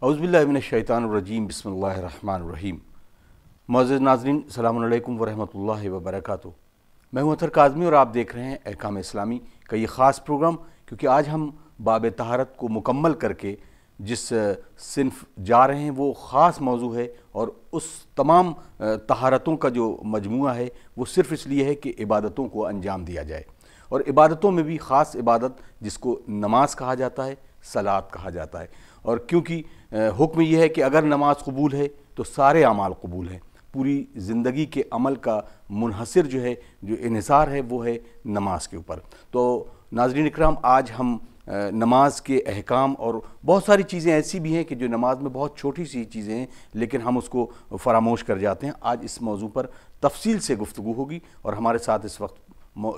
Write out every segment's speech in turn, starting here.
اعوذ باللہ من الشیطان الرجیم بسم اللہ الرحمن الرحیم۔ معزز ناظرین السلام علیکم ورحمۃ اللہ وبرکاتہ۔ میں ہوں اطہر کاظمی اور آپ دیکھ رہے ہیں احکام اسلامی کا یہ خاص پروگرام، کیونکہ آج ہم باب طہارت کو مکمل کر کے جس صنف جا رہے ہیں وہ خاص موضوع ہے، اور اس تمام طہارتوں کا جو مجموعہ ہے وہ صرف اس لیے ہے کہ عبادتوں کو انجام دیا جائے، اور عبادتوں میں بھی خاص عبادت جس کو نماز کہا جاتا ہے، صلاۃ کہا جاتا ہے۔ اور کیونکہ حکم یہ ہے کہ اگر نماز قبول ہے تو سارے اعمال قبول ہیں، پوری زندگی کے عمل کا منحصر جو انحصار ہے وہ ہے نماز کے اوپر۔ تو ناظرین اکرام، آج ہم نماز کے احکام، اور بہت ساری چیزیں ایسی بھی ہیں کہ جو نماز میں بہت چھوٹی سی چیزیں ہیں لیکن ہم اس کو فراموش کر جاتے ہیں۔ آج اس موضوع پر تفصیل سے گفتگو ہوگی، اور ہمارے ساتھ اس وقت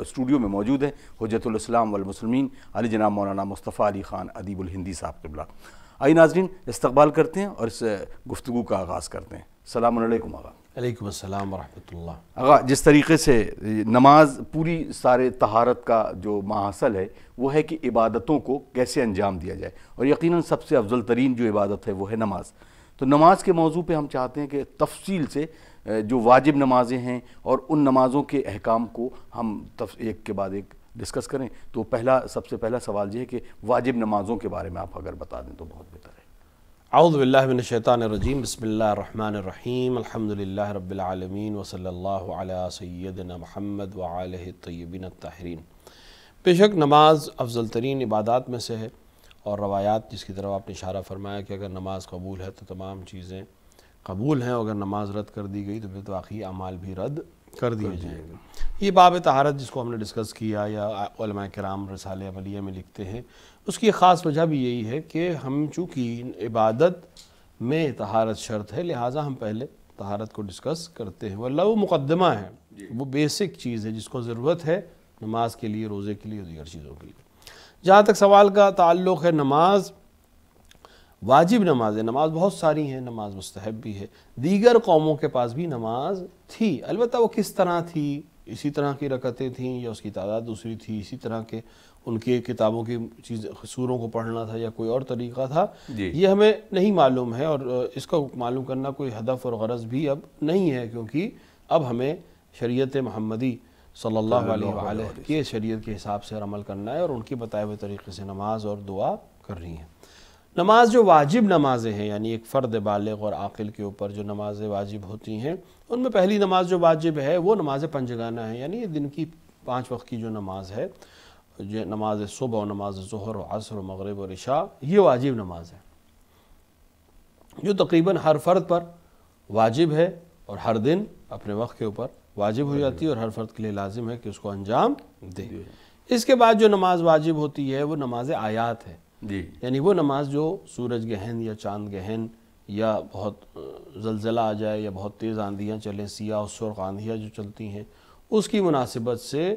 اسٹوڈیو میں موجود ہیں حجت الاسلام والمسلمین علی جناب مولانا مصطفیٰ علی خان ادیب الہندی صاحب قبلہ۔ آئیے ناظرین استقبال کرتے ہیں اور اس گفتگو کا آغاز کرتے ہیں۔ السلام علیکم آغا۔ علیکم السلام ورحمۃ اللہ۔ آغا، جس طریقے سے نماز پوری سارے طہارت کا جو ماحصل ہے وہ ہے کہ عبادتوں کو کیسے انجام دیا جائے، اور یقیناً سب سے افضل ترین جو عبادت ہے وہ ہے نماز۔ تو نماز کے موضوع پہ ہم چاہتے ہیں کہ تفصیل سے جو واجب نمازیں ہیں اور ان نمازوں کے احکام کو ہم ایک کے بعد ایک ڈسکس کریں۔ تو سب سے پہلا سوال یہ ہے کہ واجب نمازوں کے بارے میں آپ اگر بتا دیں تو بہت بہتر ہے۔ اعوذ باللہ من الشیطان الرجیم، بسم اللہ الرحمن الرحیم، الحمدللہ رب العالمین، وصلی اللہ علی سیدنا محمد وآلہ الطیبین الطاہرین۔ بے شک نماز افضل ترین عبادات میں سے ہے، اور روایات جس کی طرف آپ نے اشارہ فرمایا کہ اگر نماز قبول ہے تو تمام چیزیں قبول ہیں، اگر نماز رد کر دی گئی تو پھر تو باقی اعمال بھی رد کر دیے جائیں گے۔ یہ باب طہارت جس کو ہم نے ڈسکس کیا، یا علماء کرام رسالہ عملیہ میں لکھتے ہیں، اس کی خاص وجہ بھی یہی ہے کہ ہم چونکہ عبادت میں طہارت شرط ہے، لہٰذا ہم پہلے طہارت کو ڈسکس کرتے ہیں، واللہ وہ مقدمہ ہے، وہ بیسک چیز ہے جس کو ضرورت ہے نماز کے لیے، روزے کے لیے اور دیگر چیزوں کے لیے۔ جہاں تک سوال کا تعلق ہے نماز، واجب نماز ہے، نماز بہت ساری ہیں، نماز مستحب بھی ہے، دیگر قوموں کے پاس بھی نماز تھی، البتہ وہ کس طرح تھی، اسی طرح کی رکعتیں تھیں یا اس کی تعداد دوسری تھی، اسی طرح کے ان کے کتابوں کی سوروں کو پڑھنا تھا یا کوئی اور طریقہ تھا، یہ ہمیں نہیں معلوم ہے، اور اس کو معلوم کرنا کوئی ہدف اور غرض بھی اب نہیں ہے، کیونکہ اب ہمیں شریعت محمدی صلی اللہ علیہ وآلہ کے شریعت کے حساب سے عمل کرنا ہے، اور ان کے بتائے ہوئے طریقے سے نماز اور دعا کر رہی ہیں۔ نماز جو واجب نمازیں ہیں، یعنی ایک فرد بالغ اور عاقل کے اوپر جو نمازیں واجب ہوتی ہیں، ان میں پہلی نماز جو واجب ہے وہ نماز پنجگانہ ہے، یعنی دن کی 5 وقت کی جو نماز ہے، جو نماز صبح و نماز ظہر و عصر و مغرب اور عشاء، یہ واجب نماز ہے جو تقریباً ہر فرد پر واجب ہے، اور ہر دن اپنے وقت کے اوپر واجب ہو جاتی ہے، اور ہر فرد کے لیے لازم ہے کہ اس کو انجام دے۔ اس کے بعد جو نماز واجب ہوتی ہے وہ نماز آیات ہے، یعنی وہ نماز جو سورج گہن یا چاند گہن یا بہت زلزلہ آ جائے یا بہت تیز آندھیاں چلیں، سیاہ و سرخ آندھیاں جو چلتی ہیں، اس کی مناسبت سے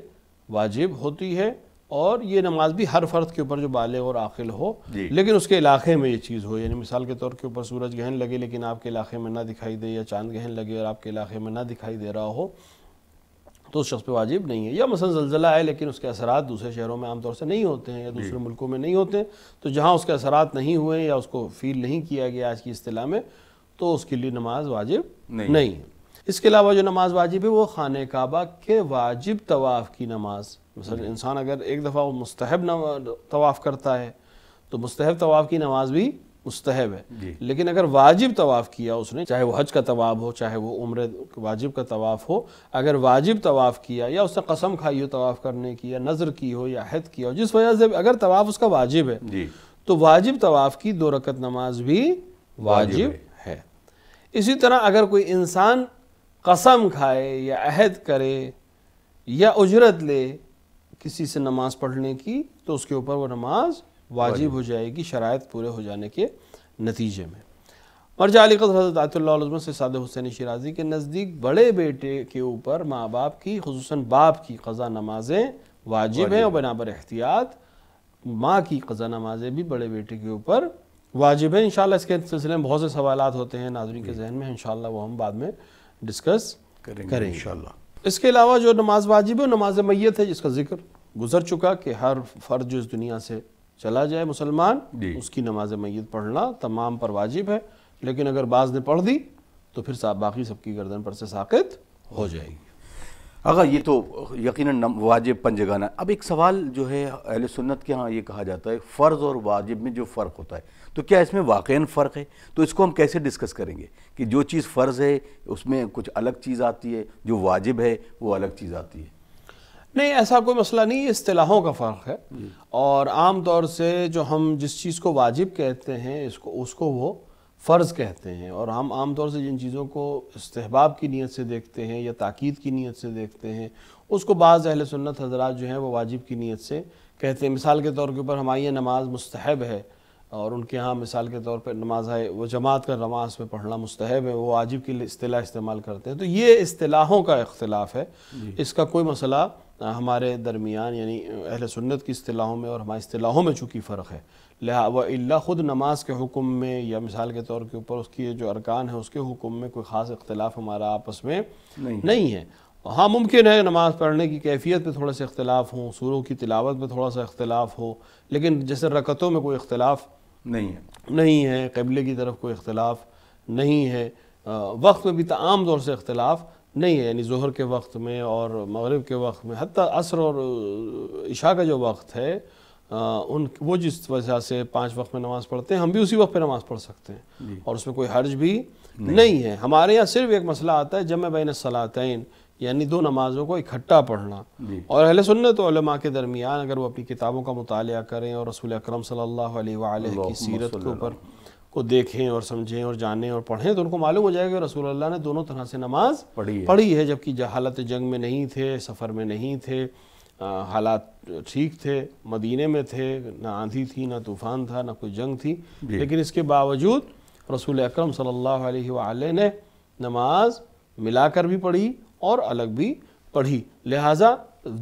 واجب ہوتی ہے، اور یہ نماز بھی ہر فرد کے اوپر جو بالغ اور عاقل ہو، لیکن اس کے علاقے میں یہ چیز ہو، یعنی مثال کے طور کے اوپر سورج گہن لگے لیکن آپ کے علاقے میں نہ دکھائی دے، یا چاند گہن لگے اور آپ کے علاقے میں نہ دکھائی دے رہا ہو، تو اس شخص پہ واجب نہیں ہے۔ یا مثلا زلزلہ ہے لیکن اس کے اثرات دوسرے شہروں میں عام طور سے نہیں ہوتے ہیں، یا دوسرے ملکوں میں نہیں ہوتے ہیں، تو جہاں اس کے اثرات نہیں ہوئے یا اس کو فیل نہیں کیا گیا آج کی اصطلاح میں، تو اس کے لیے نماز واجب نہیں ہے۔ اس کے علاوہ جو نماز واجب ہے وہ خانہ کعبہ کے واجب طواف کی نماز، مثلا انسان اگر ایک دفعہ وہ مستحب طواف کرتا ہے تو مستحب طواف کی نماز بھی مستحب ہے، لیکن اگر واجب طواف کیا اس نے، چاہے وہ حج کا طواف ہو، چاہے وہ عمرہ واجب کا طواف ہو، اگر واجب طواف کیا یا اس نے قسم کھائی ہو طواف کرنے کی، یا نذر کی ہو یا عہد کیا ہو، جس وجہ سے اگر طواف اس کا واجب ہے تو واجب طواف کی 2 رکعت نماز بھی واجب ہے۔ اسی طرح اگر کوئی انسان قسم کھائے یا عہد کرے یا اجرت لے کسی سے نماز پڑھنے کی، تو اس کے اوپر وہ نماز واجب ہو جائے گی شرائط پورے ہو جانے کے نتیجے میں۔ مرجع علی قدر حضرت آیت اللہ علیہ سے سعد حسین شیرازی کے نزدیک بڑے بیٹے کے اوپر ماں باپ کی، خصوصاً باپ کی قضا نمازیں واجب ہیں، اور بنابر احتیاط ماں کی قضا نمازیں بھی بڑے بیٹے کے اوپر واجب ہیں۔ انشاءاللہ اس کے سلسلے میں بہت سے سوالات ہوتے ہیں ناظرین کے ذہن میں، انشاءاللہ وہ ہم بعد میں ڈسکس کریں گے انشاءاللہ۔ اس کے علاوہ جو نماز واجب ہے وہ نماز میت ہے، جس کا ذکر گزر چکا کہ ہر فرد جو اس دنیا سے چلا جائے مسلمان جی اس کی نماز میت پڑھنا تمام پر واجب ہے، لیکن اگر بعض نے پڑھ دی تو پھر باقی سب کی گردن پر سے ساقط ہو جائے گی۔ اگر یہ تو یقیناً واجب پنجگانہ۔ اب ایک سوال جو ہے اہل سنت کے ہاں یہ کہا جاتا ہے فرض اور واجب میں جو فرق ہوتا ہے، تو کیا اس میں واقعاً فرق ہے؟ تو اس کو ہم کیسے ڈسکس کریں گے کہ جو چیز فرض ہے اس میں کچھ الگ چیز آتی ہے، جو واجب ہے وہ الگ چیز آتی ہے؟ نہیں، ایسا کوئی مسئلہ نہیں، یہ اصطلاحوں کا فرق ہے، اور عام طور سے جو ہم جس چیز کو واجب کہتے ہیں اس کو وہ فرض کہتے ہیں، اور ہم عام طور سے جن چیزوں کو استحباب کی نیت سے دیکھتے ہیں یا تاکید کی نیت سے دیکھتے ہیں اس کو بعض اہل سنت حضرات جو ہیں وہ واجب کی نیت سے کہتے ہیں۔ مثال کے طور کے اوپر ہماری یہ نماز مستحب ہے، اور ان کے ہاں مثال کے طور پر نماز ہے وہ جماعت کا نماز میں پڑھنا مستحب ہے، وہ واجب کی اصطلاح استعمال کرتے ہیں۔ تو یہ اصطلاحوں کا اختلاف ہے، اس کا کوئی مسئلہ ہمارے درمیان یعنی اہل سنت کی اصطلاحوں میں اور ہماری اصطلاحوں میں چونکہ فرق ہے، لہٰذا خود نماز کے حکم میں یا مثال کے طور کے اوپر اس کی جو ارکان ہیں اس کے حکم میں کوئی خاص اختلاف ہمارا آپس میں نہیں ہے۔ ہاں ممکن ہے نماز پڑھنے کی کیفیت پہ تھوڑے سے اختلاف ہوں، سوروں کی تلاوت میں تھوڑا سا اختلاف ہو، لیکن جیسے رکعتوں میں کوئی اختلاف نہیں ہے، قبلے کی طرف کوئی اختلاف نہیں ہے، وقت میں بھی عام طور سے اختلاف نہیں ہے، یعنی ظہر کے وقت میں اور مغرب کے وقت میں، حتیٰ عصر اور عشاء کا جو وقت ہے وہ جس وجہ سے 5 وقت میں نماز پڑھتے ہیں ہم بھی اسی وقت پہ نماز پڑھ سکتے ہیں، اور اس میں کوئی حرج بھی نہیں ہے۔ ہمارے یہاں صرف ایک مسئلہ آتا ہے جمع بین الصلاتین، یعنی دو نمازوں کو اکٹھا پڑھنا، اور اہل سنت علماء کے درمیان اگر وہ اپنی کتابوں کا مطالعہ کریں اور رسول اکرم صلی اللہ علیہ وآلہ کی سیرت کے اوپر کو دیکھیں اور سمجھیں اور جانیں اور پڑھیں تو ان کو معلوم ہو جائے گا کہ رسول اللہ نے دونوں طرح سے نماز پڑھی ہے، جبکہ حالت جنگ میں نہیں تھے، سفر میں نہیں تھے، حالات ٹھیک تھے، مدینے میں تھے، نہ آندھی تھی، نہ طوفان تھا، نہ کوئی جنگ تھی، لیکن اس کے باوجود رسول اکرم صلی اللہ علیہ وآلہ نے نماز ملا کر بھی پڑھی اور الگ بھی پڑھی، لہٰذا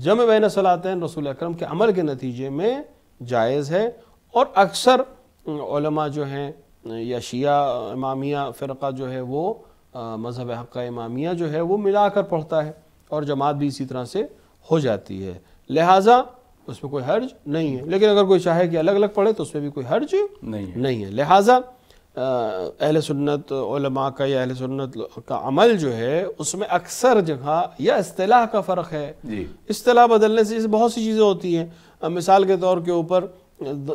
جمع بین الصلاتین رسول اکرم کے عمل کے نتیجے میں جائز ہے، اور اکثر علماء جو ہیں یا شیعہ امامیہ فرقہ جو ہے وہ مذہب حقہ امامیہ جو ہے وہ ملا کر پڑھتا ہے، اور جماعت بھی اسی طرح سے ہو جاتی ہے، لہٰذا اس میں کوئی حرج نہیں ہے، لیکن اگر کوئی چاہے کہ الگ الگ پڑھے تو اس میں بھی کوئی حرج نہیں ہے۔ لہٰذا اہل سنت علماء کا یا اہل سنت کا عمل جو ہے اس میں اکثر جگہ یا اصطلاح کا فرق ہے، اصطلاح بدلنے سے بہت سی چیزیں ہوتی ہیں، مثال کے طور کے اوپر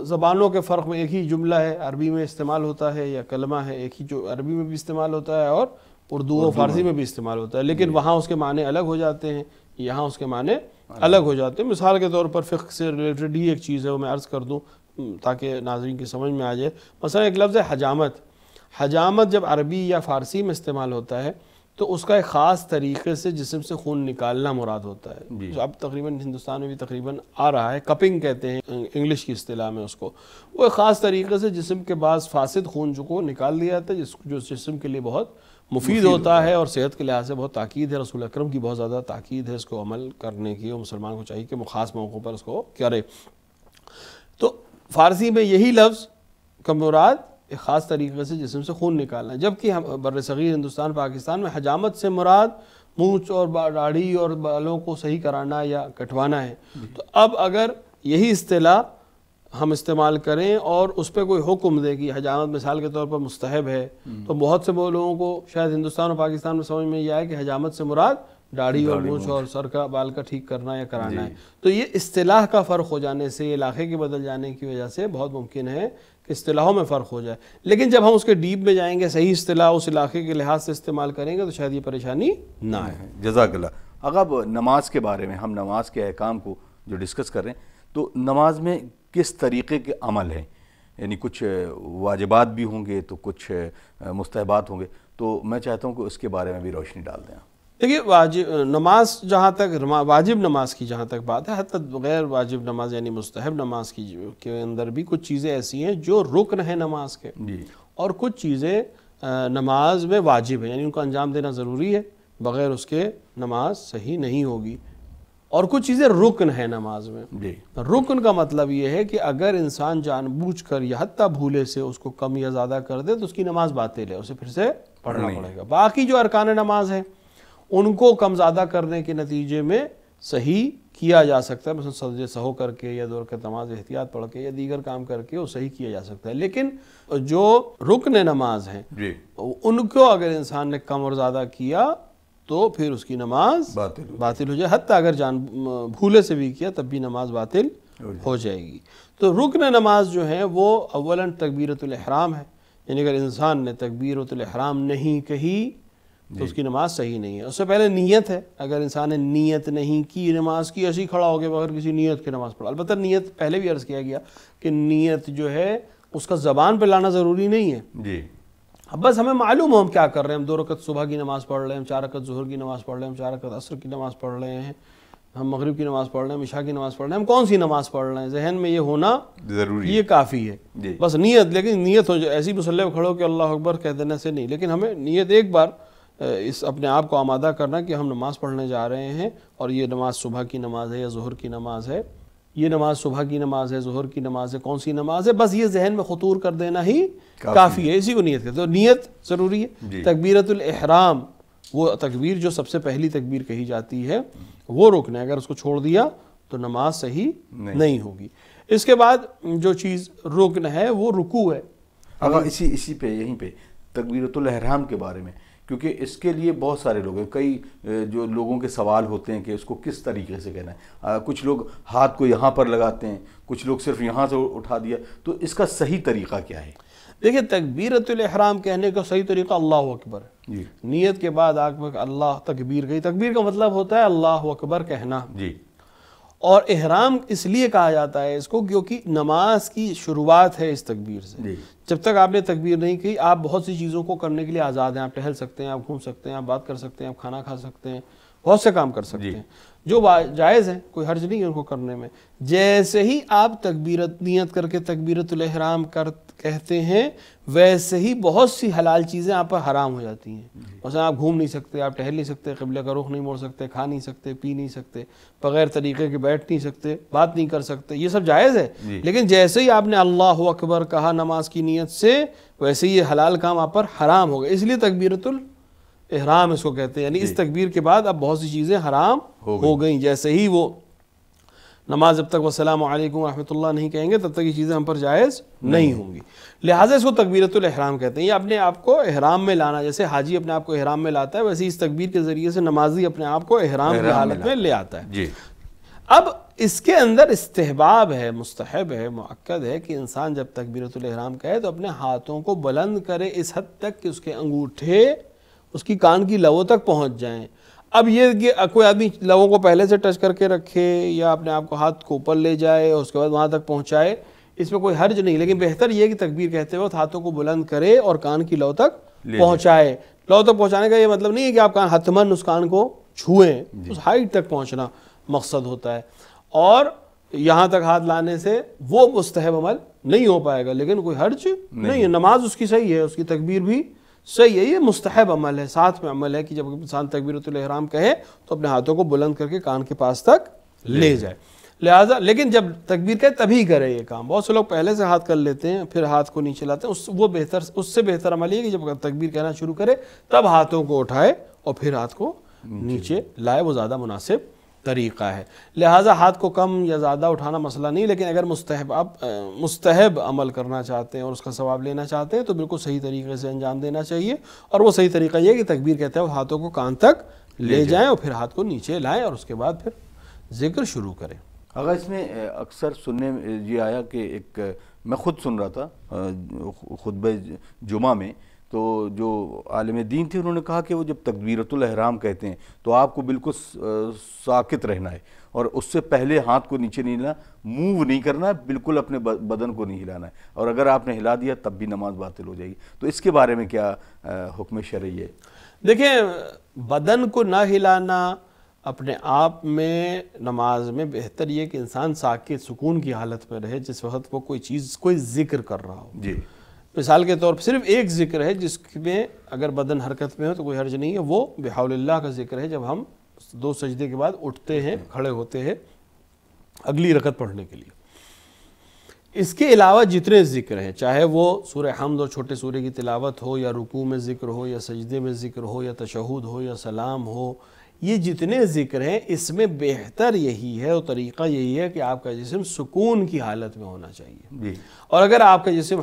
زبانوں کے فرق میں ایک ہی جملہ ہے عربی میں استعمال ہوتا ہے، یا کلمہ ہے ایک ہی جو عربی میں بھی استعمال ہوتا ہے اور اردو و فارسی میں بھی استعمال ہوتا ہے، لیکن وہاں اس کے معنی الگ ہو جاتے ہیں، یہاں اس کے معنی الگ ہو جاتے ہیں۔ مثال کے طور پر فقہ سے ریلیٹڈ ہی ایک چیز ہے وہ میں عرض کر دوں تاکہ ناظرین کی سمجھ میں آ جائے، مثلا ایک لفظ ہے حجامت، حجامت جب عربی یا فارسی میں استعمال ہوتا ہے تو اس کا ایک خاص طریقے سے جسم سے خون نکالنا مراد ہوتا ہے، جو اب تقریباً ہندوستان میں بھی تقریباً آ رہا ہے، کپنگ کہتے ہیں انگلش کی اصطلاح میں اس کو، وہ ایک خاص طریقے سے جسم کے بعض فاسد خون کو نکال دیا جاتا ہے، جو جسم کے لیے بہت مفید ہوتا ہے اور صحت کے لحاظ سے بہت تاکید ہے، رسول اکرم کی بہت زیادہ تاکید ہے اس کو عمل کرنے کی، اور مسلمان کو چاہیے کہ وہ خاص موقعوں پر اس کو کرے۔ تو فارسی میں یہی لفظ کا مراد ایک خاص طریقے سے جسم سے خون نکالنا ہے، جبکہ بر صغیر ہندوستان پاکستان میں حجامت سے مراد مونچھ اور داڑھی اور بالوں کو صحیح کرانا یا کٹوانا ہے۔ تو اب اگر یہی اصطلاح ہم استعمال کریں اور اس پہ کوئی حکم دے کہ حجامت مثال کے طور پر مستحب ہے، تو بہت سے لوگوں کو شاید ہندوستان اور پاکستان میں سمجھ میں یہ آئے کہ حجامت سے مراد داڑھی اور مونچھ اور سر کا بال کا ٹھیک کرنا یا کرانا ہے۔ تو یہ اصطلاح کا فرق ہو جانے سے، علاقے کے بدل جانے کی وجہ سے بہت ممکن ہے کہ اصطلاحوں میں فرق ہو جائے، لیکن جب ہم اس کے ڈیپ میں جائیں گے، صحیح اصطلاح اس علاقے کے لحاظ سے استعمال کریں گے تو شاید یہ پریشانی نہ آئے۔ جزاک اللہ۔ اب نماز کے بارے میں ہم نماز کے احکام کو جو ڈسکس کر رہے ہیں، تو نماز میں کس طریقے کے عمل ہیں، یعنی کچھ واجبات بھی ہوں گے تو کچھ مستحبات ہوں گے، تو میں چاہتا ہوں کہ اس کے بارے میں بھی روشنی ڈال دیں۔ دیکھیے واجب نماز جہاں تک واجب نماز کی جہاں تک بات ہے، حتی غیر واجب نماز یعنی مستحب نماز کی کے اندر بھی کچھ چیزیں ایسی ہیں جو رکن ہیں نماز کے، اور کچھ چیزیں نماز میں واجب ہیں، یعنی ان کو انجام دینا ضروری ہے، بغیر اس کے نماز صحیح نہیں ہوگی، اور کچھ چیزیں رکن ہیں نماز میں۔ رکن کا مطلب یہ ہے کہ اگر انسان جان بوجھ کر یا حتی بھولے سے اس کو کم یا زیادہ کر دے تو اس کی نماز باطل ہے، اسے پھر سے پڑھنا پڑے گا۔ باقی جو ارکان نماز ہیں ان کو کم زیادہ کرنے کے نتیجے میں صحیح کیا جا سکتا ہے، مثلا سجدے سہو کر کے یا 2 رکعت نماز احتیاط پڑھ کے یا دیگر کام کر کے وہ صحیح کیا جا سکتا ہے. لیکن جو رکن نماز ہیں ان کو اگر انسان نے کم اور زیادہ کیا تو پھر اس کی نماز باطل ہو جائے، حتیٰ اگر بھولے سے بھی کیا تب بھی نماز باطل ہو جائے گی. تو رکن نماز جو ہے وہ اولاً تکبیرۃ الاحرام ہے، یعنی اگر انسان نے تکبیرۃ الاحرام نہیں کہی تو اس کی نماز صحیح نہیں ہے. اس سے پہلے نیت ہے، اگر انسان نے نیت نہیں کی نماز کی، ایسے ہی کھڑا ہو گیا بغیر کسی نیت کے نماز پڑھا. البتہ نیت پہلے بھی عرض کیا گیا کہ نیت جو ہے اس کا زبان پہ لانا ضروری نہیں ہے جی. اب بس ہمیں معلوم ہو ہم کیا کر رہے ہیں. ہم 2 رکعت صبح کی نماز پڑھ رہے ہیں، ہم 4 رکعت ظہر کی نماز پڑھ رہے ہیں، ہم 4 رکعت عصر کی نماز پڑھ رہے ہیں، ہم مغرب کی نماز پڑھ رہے ہیں، ہم عشاء کی نماز پڑھ رہے ہیں، ہم کون سی نماز پڑھ رہے ہیں، ذہن میں یہ ہونا ضروری، یہ کافی ہے. بس نیت، لیکن نیت ہو جائے ایسی مصلی پہ کھڑے ہو کہ اللہ اکبر کہہ دینے سے نہیں، لیکن ہمیں نیت ایک بار اس اپنے آپ کو آمادہ کرنا کہ ہم نماز پڑھنے جا رہے ہیں اور یہ نماز صبح کی نماز ہے یا ظہر کی نماز ہے، یہ نماز صبح کی نماز ہے، ظہر کی نماز ہے، کون سی نماز ہے، بس یہ ذہن میں خطور کر دینا ہی کافی ہے. اسی کو نیت کہتے ہیں. تو نیت ضروری ہے. تکبیرۃ الاحرام وہ تکبیر جو سب سے پہلی تکبیر کہی جاتی ہے وہ رکن ہے، اگر اس کو چھوڑ دیا تو نماز صحیح نہیں ہوگی. اس کے بعد جو چیز رکن ہے وہ رکوع ہے. اگر اسی پہ یہیں پہ تکبیرۃ الاحرام کے بارے میں، کیونکہ اس کے لیے بہت سارے لوگ ہیں، کئی جو لوگوں کے سوال ہوتے ہیں کہ اس کو کس طریقے سے کہنا ہے. کچھ لوگ ہاتھ کو یہاں پر لگاتے ہیں، کچھ لوگ صرف یہاں سے اٹھا دیا، تو اس کا صحیح طریقہ کیا ہے؟ دیکھیں تکبیرۃ الاحرام کہنے کا صحیح طریقہ اللہ اکبر ہے. جی. نیت کے بعد اللہ تکبیر کہی. تکبیر کا مطلب ہوتا ہے اللہ اکبر کہنا. جی. اور احرام اس لیے کہا جاتا ہے اس کو کیونکہ نماز کی شروعات ہے اس تکبیر سے. جی. جب تک آپ نے تکبیر نہیں کی آپ بہت سی چیزوں کو کرنے کے لیے آزاد ہیں. آپ ٹہل سکتے ہیں، آپ گھوم سکتے ہیں، آپ بات کر سکتے ہیں، آپ کھانا کھا سکتے ہیں، بہت سے کام کر سکتے ہیں جو جائز ہیں، کوئی حرج نہیں ہے ان کو کرنے میں. جیسے ہی آپ نیت کر کے تکبیرۃ الاحرام کہتے ہیں ویسے ہی بہت سی حلال چیزیں آپ پر حرام ہو جاتی ہیں. مثلا آپ گھوم نہیں سکتے، آپ ٹہل نہیں سکتے، قبلہ کا رخ نہیں موڑ سکتے، کھا نہیں سکتے، پی نہیں سکتے، بغیر طریقے کے بیٹھ نہیں سکتے، بات نہیں کر سکتے، یہ سب جائز ہے. لیکن جیسے ہی آپ نے اللہ اکبر کہا نماز کی نیت سے ویسے ہی یہ حلال کام آپ پر حرام ہو گئے. اس لیے تکبیرۃ الاحرام اس کو کہتے ہیں. یعنی اس تکبیر کے بعد اب بہت سی چیزیں حرام ہو گئیں. جیسے ہی وہ نماز جب تک والسلام علیکم ورحمۃ اللہ نہیں کہیں گے تب تک یہ چیزیں ہم پر جائز نہیں ہوں گی. لہٰذا اس کو تکبیرۃ الاحرام کہتے ہیں. یہ اپنے آپ کو احرام میں لانا، جیسے حاجی اپنے آپ کو احرام میں لاتا ہے ویسے اس تکبیر کے ذریعے سے نمازی اپنے آپ کو احرام کی حالت میں لے آتا ہے. جی. اب اس کے اندر استحباب ہے، مستحب ہے، مؤکد ہے کہ انسان جب تکبیرۃ الاحرام کہے تو اپنے ہاتھوں کو بلند کرے اس حد تک کہ اس کے انگوٹھے اس کی کان کی لووں تک پہنچ جائیں. اب یہ کہ کوئی آدمی لووں کو پہلے سے ٹچ کر کے رکھے یا اپنے آپ کو ہاتھ کو اوپر لے جائے اور اس کے بعد وہاں تک پہنچائے، اس میں کوئی حرج نہیں. لیکن بہتر یہ کہ تکبیر کہتے وقت ہاتھوں کو بلند کرے اور کان کی لو تک پہنچائے. لو تک پہنچانے کا یہ مطلب نہیں ہے کہ آپ حتماً اس کان کو چھوئیں، اس ہائٹ تک پہنچنا مقصد ہوتا ہے. اور یہاں تک ہاتھ لانے سے وہ مستحب عمل نہیں ہو پائے گا، لیکن کوئی حرج نہیں ہے. نماز اس کی صحیح ہے، اس کی تکبیر بھی صحیح ہے. یہ مستحب عمل ہے، ساتھ میں عمل ہے کہ جب انسان تکبیرۃ الاحرام کہے تو اپنے ہاتھوں کو بلند کر کے کان کے پاس تک لے جائے. لہٰذا لیکن جب تکبیر کہے تبھی کرے یہ کام. بہت سے لوگ پہلے سے ہاتھ کر لیتے ہیں پھر ہاتھ کو نیچے لاتے ہیں، اس سے بہتر عمل یہ کہ جب تکبیر کہنا شروع کرے تب ہاتھوں کو اٹھائے اور پھر ہاتھ کو نیچے لائے، وہ زیادہ مناسب طریقہ ہے. لہٰذا ہاتھ کو کم یا زیادہ اٹھانا مسئلہ نہیں، لیکن اگر مستحب عمل کرنا چاہتے ہیں اور اس کا ثواب لینا چاہتے ہیں تو بالکل صحیح طریقے سے انجام دینا چاہیے. اور وہ صحیح طریقہ یہ کہ تکبیر کہتے ہیں وہ ہاتھوں کو کان تک لے جائیں اور پھر ہاتھ کو نیچے لائیں اور اس کے بعد پھر ذکر شروع کریں. اگر اس میں اکثر سننے یہ آیا کہ ایک میں خود سن رہا تھا خطبہ جمعہ میں، تو جو عالم دین تھے انہوں نے کہا کہ وہ جب تکبیرۃ الاحرام کہتے ہیں تو آپ کو بالکل ساکت رہنا ہے اور اس سے پہلے ہاتھ کو نیچے نہیں ہلانا، موو نہیں کرنا ہے، بالکل اپنے بدن کو نہیں ہلانا ہے، اور اگر آپ نے ہلا دیا تب بھی نماز باطل ہو جائے گی. تو اس کے بارے میں کیا حکم شرعی ہے؟ دیکھیں بدن کو نہ ہلانا اپنے آپ میں نماز میں بہتر یہ کہ انسان ساکت سکون کی حالت میں رہے جس وقت وہ کوئی ذکر کر رہا ہو. جی. مثال کے طور پر صرف ایک ذکر ہے جس میں اگر بدن حرکت میں ہو تو کوئی حرج نہیں ہے، وہ بحول اللہ کا ذکر ہے جب ہم 2 سجدے کے بعد اٹھتے ہیں، کھڑے ہوتے ہیں اگلی رکعت پڑھنے کے لیے. اس کے علاوہ جتنے ذکر ہیں، چاہے وہ سورہ حمد اور چھوٹے سورے کی تلاوت ہو یا رکوع میں ذکر ہو یا سجدے میں ذکر ہو یا تشہد ہو یا سلام ہو یہ جتنے ذکر ہیں اس میں بہتر یہی ہے اور طریقہ یہی ہے کہ آپ کا جسم سکون کی حالت میں ہونا چاہیے. اور اگر آپ کا جسم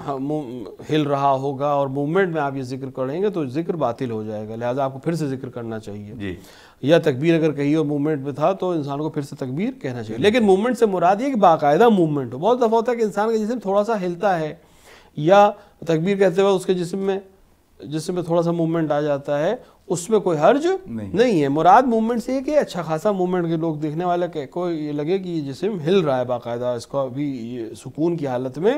ہل رہا ہوگا اور موومنٹ میں آپ یہ ذکر کریں گے تو ذکر باطل ہو جائے گا, لہٰذا آپ کو پھر سے ذکر کرنا چاہیے. یا تکبیر اگر کہی اور موومنٹ میں تھا تو انسان کو پھر سے تکبیر کہنا چاہیے. لیکن موومنٹ سے مراد یہ کہ باقاعدہ موومنٹ ہو. بہت دفعہ ہوتا ہے کہ انسان کا جسم تھوڑا سا ہلتا ہے یا تکبیر کہتے ہوئے اس کے جسم میں تھوڑا سا موومنٹ آ جاتا ہے, اس میں کوئی حرج نہیں ہے. مراد موومنٹ سے یہ کہ اچھا خاصا موومنٹ کے لوگ دیکھنے والے کو یہ لگے کہ یہ جسم ہل رہا ہے باقاعدہ, اس کو ابھی سکون کی حالت میں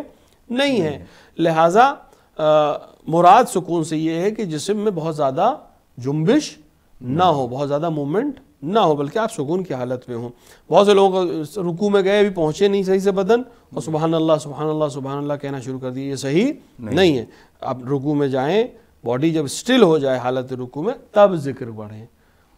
نہیں ہے. لہٰذا مراد سکون سے یہ ہے کہ جسم میں بہت زیادہ جنبش نہ ہو, بہت زیادہ موومنٹ نہ ہو, بلکہ آپ سکون کی حالت میں ہوں. بہت سے لوگ رکوع میں گئے ابھی پہنچے نہیں صحیح سے بدن اور سبحان اللہ سبحان اللہ سبحان اللہ کہنا شروع کر دیے, یہ صحیح نہیں ہے. آپ رکوع میں جائیں, باڈی جب سٹل ہو جائے حالت رکوع میں تب ذکر پڑھیں.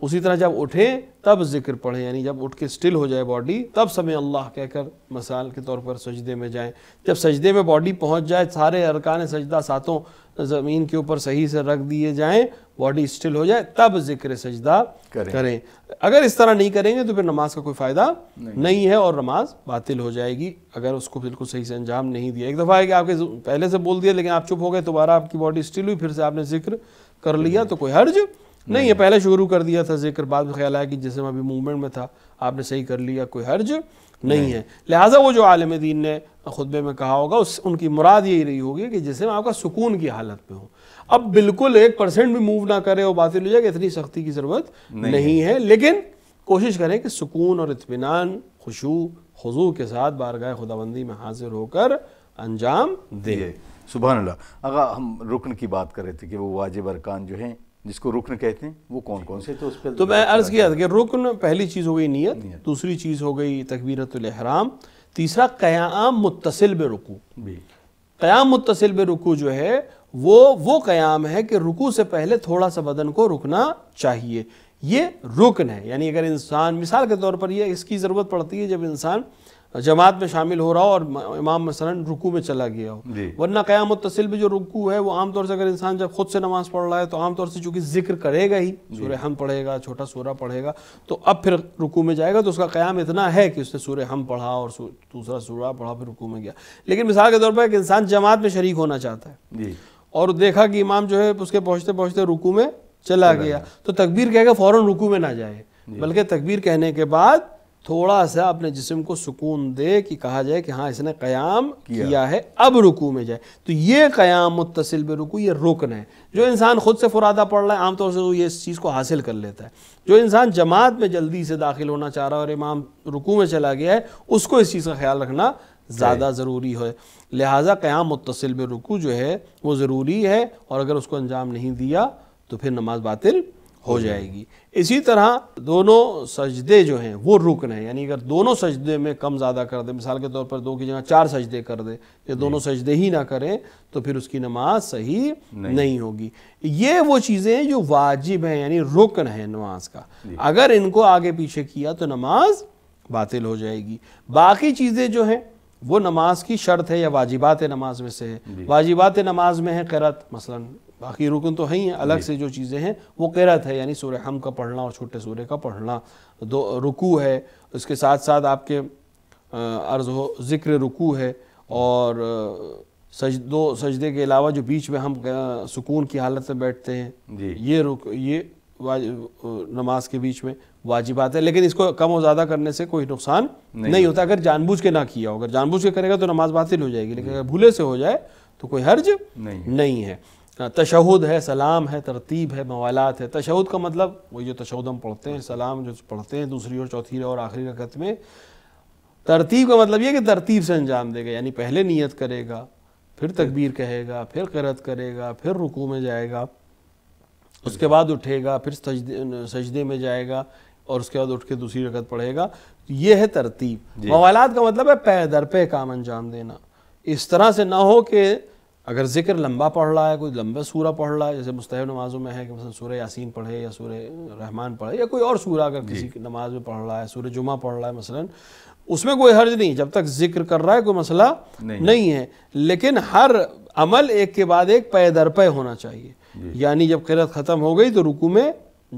اسی طرح جب اٹھیں تب ذکر پڑھیں, یعنی جب اٹھ کے سٹل ہو جائے باڈی تب سمع اللہ کہہ کر مثال کے طور پر سجدے میں جائیں. جب سجدے میں باڈی پہنچ جائے, سارے ارکان سجدہ ساتوں زمین کے اوپر صحیح سے رکھ دیے جائیں, باڈی سٹل ہو جائے, تب ذکر سجدہ کریں. اگر اس طرح نہیں کریں گے تو پھر نماز کا کوئی فائدہ نہیں ہے اور نماز باطل ہو جائے گی اگر اس کو بالکل صحیح سے انجام نہیں دیا. ایک دفعہ ہے کہ آپ کے پہلے سے بول دیا لیکن آپ چپ ہو گئے, دوبارہ آپ کی باڈی سٹل ہوئی, پھر سے آپ نے ذکر کر لیا تو کوئی حرج نہیں ہے. پہلے شروع کر دیا تھا ذکر, بعد میں خیال آیا کہ جسم ابھی موومنٹ میں تھا, آپ نے صحیح کر لیا, کوئی حرج نہیں ہے. لہٰذا وہ جو عالم دین نے خطبے میں کہا ہوگا ان کی مراد یہی رہی ہوگی کہ جسم آپ کا سکون کی حالت میں ہو. اب بالکل 1% بھی موو نہ کرے اور باطل ہو جائے کہ اتنی سختی کی ضرورت نہیں ہے, لیکن کوشش کریں کہ سکون اور اطمینان خشوع خضوع کے ساتھ بارگاہ خداوندی میں حاضر ہو کر انجام دیں. سبحان اللہ. اگر ہم رکن کی بات کر رہے تھے کہ وہ واجب ارکان جو ہیں جس کو رکن کہتے ہیں وہ کون کون سے, تو میں عرض کیا تھا کہ رکن پہلی چیز ہو گئی نیت, دوسری چیز ہو گئی تکبیرۃ الاحرام, تیسرا قیام متصل برکوع. قیام متصل برکوع جو ہے وہ قیام ہے کہ رکوع سے پہلے تھوڑا سا بدن کو رکنا چاہیے, یہ رکن ہے. یعنی اگر انسان مثال کے طور پر یہ اس کی ضرورت پڑتی ہے جب انسان جماعت میں شامل ہو رہا ہو اور امام مثلا رکوع میں چلا گیا ہو, ورنہ قیام متصل بھی جو رکوع ہے وہ عام طور سے اگر انسان جب خود سے نماز پڑھ رہا ہے تو عام طور سے چونکہ ذکر کرے گا ہی, سورہ حمد پڑھے گا, چھوٹا سورہ پڑھے گا, تو اب پھر رکوع میں جائے گا تو اس کا قیام اتنا ہے کہ اس نے سورہ حمد پڑھا اور دوسرا سورہ پڑھا پھر رکوع میں گیا. لیکن مثال کے طور پر ایک انسان جماعت میں شریک ہونا چاہتا ہے اور دیکھا کہ امام جو ہے اس کے پہنچتے پہنچتے رکوع میں چلا گیا, تو تکبیر کہے گا فوراً رکوع میں نہ جائے, بلکہ تکبیر کہنے کے بعد تھوڑا سا اپنے جسم کو سکون دے کہ کہا جائے کہ ہاں اس نے قیام کیا ہے, اب رکوع میں جائے. تو یہ قیام متصل برکوع یہ رکن ہے. جو انسان خود سے فرادہ پڑھ رہا ہے عام طور سے وہ یہ اس چیز کو حاصل کر لیتا ہے. جو انسان جماعت میں جلدی سے داخل ہونا چاہ رہا ہے اور امام رکوع میں چلا گیا ہے, اس کو اس چیز کا خیال رکھنا زیادہ ضروری ہے. لہٰذا قیام متصل برکوع جو ہے وہ ضروری ہے, اور اگر اس کو انجام نہیں دیا تو پھر نماز باطل ہو جائے گی. اسی طرح دونوں سجدے جو ہیں وہ رکن ہیں, یعنی اگر دونوں سجدے میں کم زیادہ کر دے, مثال کے طور پر 2 کی جگہ 4 سجدے کر دے یا دونوں سجدے ہی نہ کریں تو پھر اس کی نماز صحیح نہیں ہوگی. یہ وہ چیزیں ہیں جو واجب ہیں, یعنی رکن ہیں نماز کا, اگر ان کو آگے پیچھے کیا تو نماز باطل ہو جائے گی. باقی چیزیں جو ہیں وہ نماز کی شرط ہے یا واجبات نماز میں سے ہے. واجبات نماز میں ہے قرأت, مثلا باقی رکن تو ہیں ہی, الگ سے جو چیزیں ہیں وہ قرأت ہے, یعنی سورہ حمد کا پڑھنا اور چھوٹے سورے کا پڑھنا. رکوع ہے, اس کے ساتھ ساتھ آپ کے عرض ہو ذکر رکوع ہے, اور دو سجدے کے علاوہ جو بیچ میں ہم سکون کی حالت میں بیٹھتے ہیں, یہ نماز کے بیچ میں واجبات ہے. لیکن اس کو کم و زیادہ کرنے سے کوئی نقصان نہیں ہوتا اگر جان بوجھ کے نہ کیا ہو. اگر جان بوجھ کے کرے گا تو نماز باطل ہو جائے گی, لیکن اگر بھولے سے ہو جائے تو کوئی حرج نہیں ہے. تشہد ہے, سلام ہے, ترتیب ہے, موالات ہے. تشہد کا مطلب وہی جو تشہد ہم پڑھتے ہیں, سلام جو پڑھتے ہیں دوسری اور چوتھی اور آخری رکعت میں. ترتیب کا مطلب یہ کہ ترتیب سے انجام دے گا, یعنی پہلے نیت کرے گا, پھر تکبیر کہے گا, پھر قرأت کرے گا, پھر رکوع میں جائے گا, اس کے بعد اٹھے گا, پھر سجدے میں جائے گا, اور اس کے بعد اٹھ کے دوسری رکعت پڑھے گا. یہ ہے ترتیب. موالات کا مطلب ہے پے در پے کام انجام دینا. اس طرح سے نہ ہو کہ اگر ذکر لمبا پڑھ رہا ہے, کوئی لمبا سورہ پڑھ رہا ہے, جیسے مستحب نمازوں میں ہے کہ مثلا سورہ یاسین پڑھے یا سورہ رحمان پڑھے یا کوئی اور سورہ اگر کسی نماز میں پڑھ رہا ہے, سورہ جمعہ پڑھ رہا ہے مثلا, اس میں کوئی حرج نہیں, جب تک ذکر کر رہا ہے کوئی مسئلہ نہیں ہے. لیکن ہر عمل ایک کے بعد ایک پے در پے ہونا چاہیے, یعنی جب قرأت ختم ہو گئی تو رکوع میں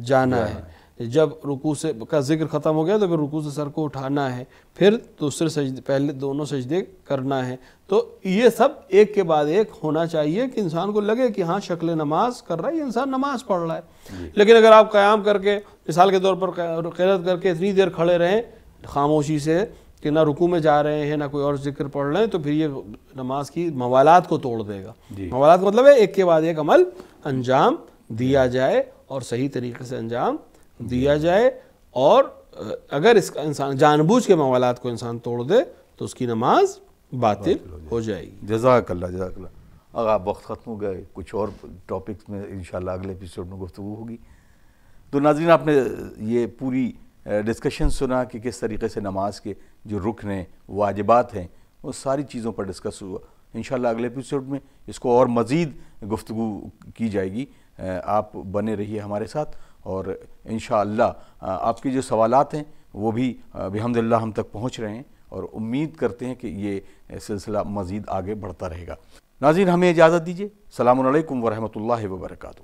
جانا ہے, جب رکوع سے کا ذکر ختم ہو گیا تو پھر رکوع سے سر کو اٹھانا ہے، پھر دوسرے سجدے، پہلے دونوں سجدے کرنا ہے. تو یہ سب ایک کے بعد ایک ہونا چاہیے کہ انسان کو لگے کہ ہاں شکل نماز کر رہا ہے، یہ انسان نماز پڑھ رہا ہے. لیکن اگر آپ قیام کر کے مثال کے طور پر قیادت کر کے اتنی دیر کھڑے رہیں خاموشی سے کہ نہ رکوع میں جا رہے ہیں نہ کوئی اور ذکر پڑھ رہے ہیں، تو پھر یہ نماز کی موالات کو توڑ دے گا. موالات کا مطلب ہے ایک کے بعد ایک عمل انجام دیا جائے اور صحیح طریقے سے انجام دیا جائے. اور اگر اس کا انسان جان بوجھ کے موالات کو انسان توڑ دے تو اس کی نماز باطل ہو جائے گی. جزاک اللہ جزاک اللہ. اگر وقت ختم ہو گئے، کچھ اور ٹاپکس میں انشاءاللہ اگلے ایپیسوڈ میں گفتگو ہوگی. تو ناظرین، آپ نے یہ پوری ڈسکشن سنا کہ کس طریقے سے نماز کے جو رکن ہیں، واجبات ہیں، وہ ساری چیزوں پر ڈسکس ہوا. انشاءاللہ اگلے ایپیسوڈ میں اس کو اور مزید گفتگو کی جائے گی. آپ بنے رہیے ہمارے ساتھ، اور انشاءاللہ آپ کے جو سوالات ہیں وہ بھی بحمداللہ ہم تک پہنچ رہے ہیں، اور امید کرتے ہیں کہ یہ سلسلہ مزید آگے بڑھتا رہے گا. ناظرین، ہمیں اجازت دیجیے. السلام علیکم ورحمۃ اللہ وبرکاتہ.